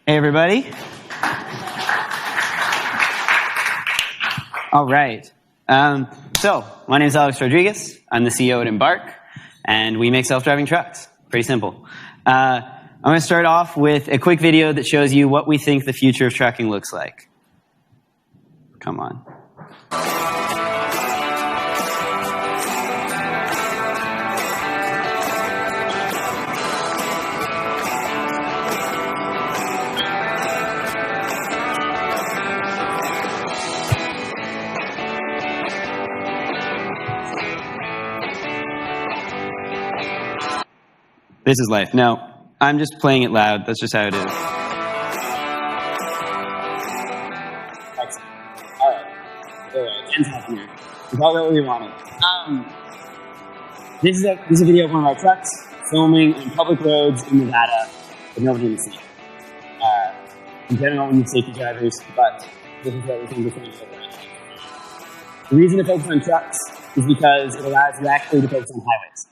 Hey, everybody. All right. So, my name is Rodrigues. I'm the CEO at Embark, and we make self-driving trucks. Pretty simple. I'm going to start off with a quick video that shows you what we think the future of trucking looks like. Come on. This is life. No, I'm just playing it loud. That's just how it is. Excellent. All right. Jen's helping here. We all got what we wanted. This is a video of one of our trucks filming on public roads in Nevada with nobody in the city. In general, we need safety drivers, but this is what we think is going to be right now. The reason to focus on trucks is because it allows you actually to focus on highways.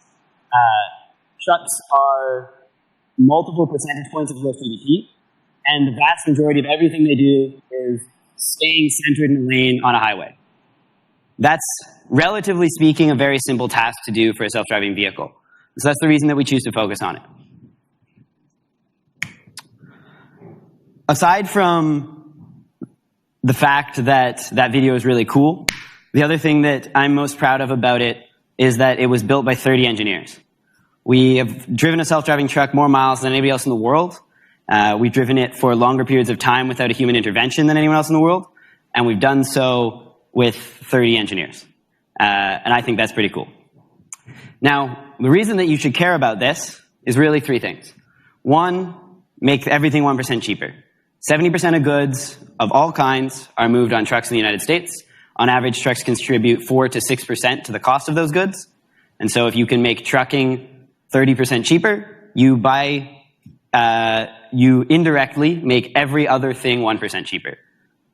Trucks are multiple percentage points of gross GDP, and the vast majority of everything they do is staying centered in a lane on a highway. That's, relatively speaking, a very simple task to do for a self-driving vehicle. So that's the reason that we choose to focus on it. Aside from the fact that that video is really cool, the other thing that I'm most proud of about it is that it was built by 30 engineers. We have driven a self-driving truck more miles than anybody else in the world. We've driven it for longer periods of time without a human intervention than anyone else in the world. And we've done so with 30 engineers. And I think that's pretty cool. Now, the reason that you should care about this is really three things. One, make everything 1% cheaper. 70% of goods of all kinds are moved on trucks in the United States. On average, trucks contribute 4 to 6% to the cost of those goods. And so if you can make trucking 30% cheaper, you indirectly make every other thing 1% cheaper.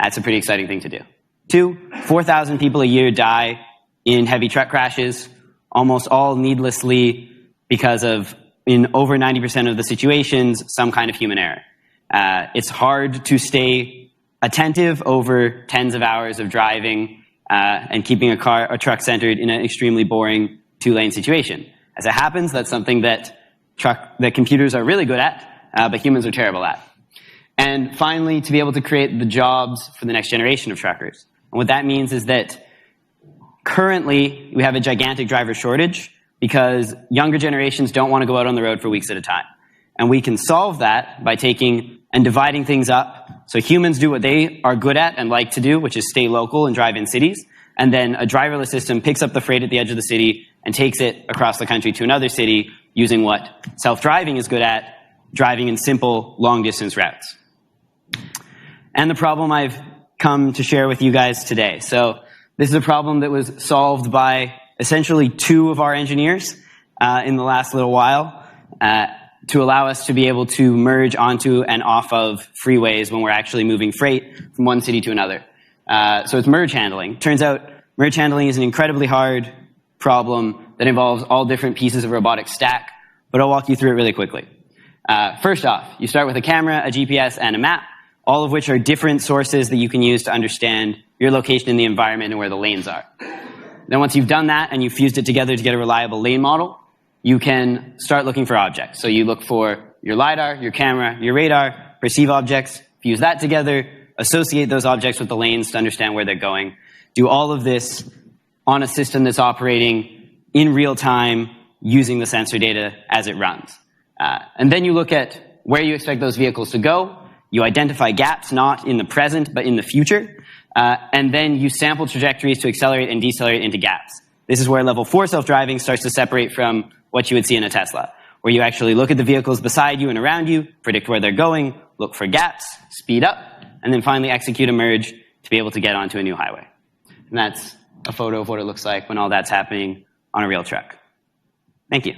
That's a pretty exciting thing to do. 2, 4,000 people a year die in heavy truck crashes, almost all needlessly because of, in over 90% of the situations, some kind of human error. It's hard to stay attentive over tens of hours of driving and keeping a truck centered in an extremely boring two-lane situation. As it happens, that's something that computers are really good at, but humans are terrible at. And finally, to be able to create the jobs for the next generation of truckers. And what that means is that currently we have a gigantic driver shortage because younger generations don't want to go out on the road for weeks at a time. And we can solve that by taking and dividing things up so humans do what they are good at and like to do, which is stay local and drive in cities. And then a driverless system picks up the freight at the edge of the city and takes it across the country to another city using what self-driving is good at, driving in simple, long-distance routes. And the problem I've come to share with you guys today. So this is a problem that was solved by essentially 2 of our engineers in the last little while to allow us to be able to merge onto and off of freeways when we're actually moving freight from one city to another. So it's merge handling. Turns out merge handling is an incredibly hard problem that involves all different pieces of robotic stack, but I'll walk you through it really quickly. First off, you start with a camera, a GPS, and a map, all of which are different sources that you can use to understand your location in the environment and where the lanes are. Then once you've done that and you've fused it together to get a reliable lane model, you can start looking for objects. So you look for your LiDAR, your camera, your radar, perceive objects, fuse that together, associate those objects with the lanes to understand where they're going. Do all of this on a system that's operating in real time using the sensor data as it runs. And then you look at where you expect those vehicles to go. You identify gaps, not in the present, but in the future. And then you sample trajectories to accelerate and decelerate into gaps. This is where level 4 self-driving starts to separate from what you would see in a Tesla, where you actually look at the vehicles beside you and around you, predict where they're going, look for gaps, speed up, and then finally execute a merge to be able to get onto a new highway. And that's a photo of what it looks like when all that's happening on a real truck. Thank you.